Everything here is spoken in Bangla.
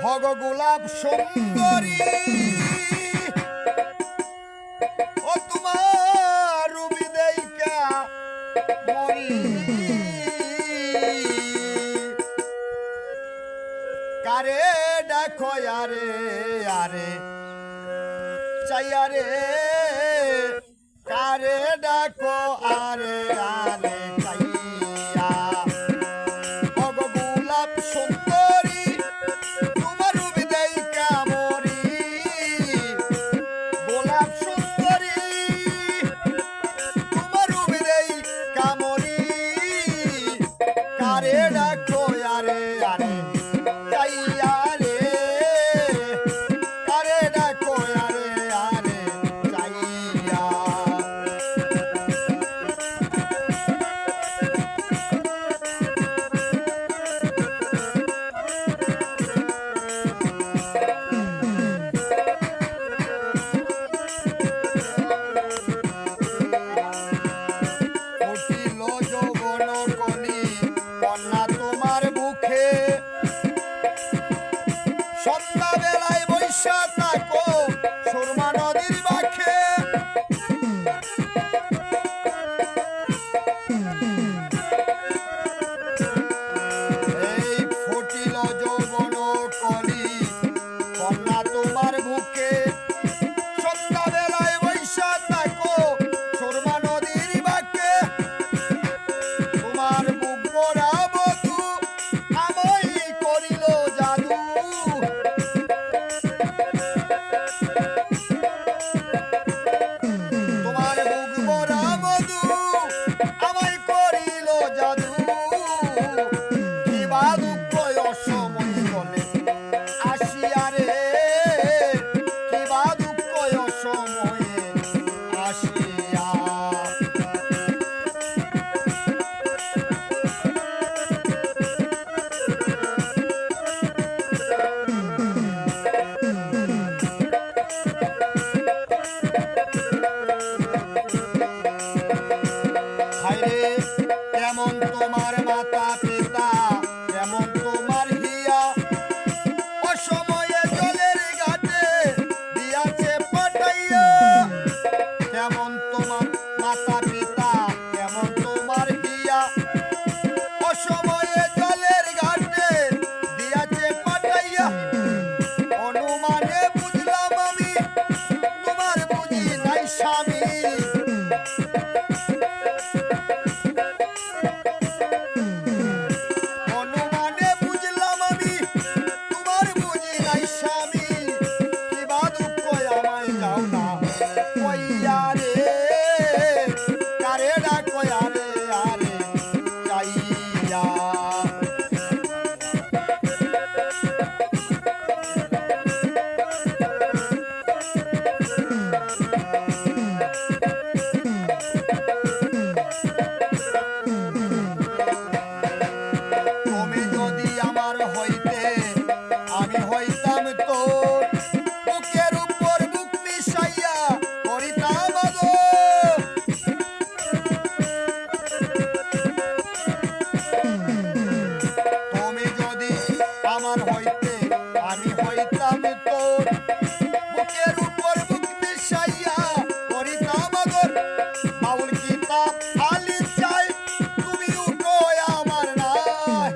হগ গোলাপ সুন্দরী ও তোমার রূপী দেইকা মরি কারে দেখো আরে আরে চাইয়ারে কারে দেখো আরে আরে চাইয়া হগ গোলাপ সুন্দরী তোমার রূপী দেইকা মরি গোলাপ সুন্দরী তোমার রূপী দেইকা মরি কারে দেখো আরে আরে চাইয়া রে কারে দেখো আরে আরে চাইয়া উঠিল যৌবন কলি কন্যা তোমার বুকে সন্ধ্যা বেলায় বৈশা থাকো সুরমা নদীর বাঁকে এই ফুটিল যৌবন কলি কন্যা তোমার বুকে সন্ধ্যা বেলায় বৈশা থাকো সুরমা নদীর বাঁকে তোমার বুক ভরা বধূ আমায় করিল জাদু তোমার বুক ভরা মধু আমায় করিল জাদু কিবা দুঃখ অসময় বলে আসিয়া রে কিবা দুঃখ অসময়ে আসিয়া হায়রে কেমন তোমার মাতা পিতা কেমন তোমার হিয়া অসময়ে জলের ঘাটে দিয়াছে পাঠাইয়া কেমন তোমার মাতা পিতা কেমন তোমার হিয়া অসময়ে জলের ঘাটে দিয়াছে পাঠাইয়া অনুমানে বুঝলাম আমি তোমার বুঝি নাই স্বামী অনুমানে বুঝলাম আমি তোমার বুঝি নাই স্বামী কিবা দুঃখ আমায় যাও না কইয়া রে কারে ডাকো আরে আরে চাইয়া তুমি যদি আমার হইতে আমি হইতাম তোর বুকের উপর বুক মিশাইয়া করিতাম আদর তুমি যদি আমার হইতে আমি হইতাম তোর বুকের উপর বুক মিশাইয়া করিতাম আদর বাউল কিতাব আলি চাই তুমি উঠো আমার নাই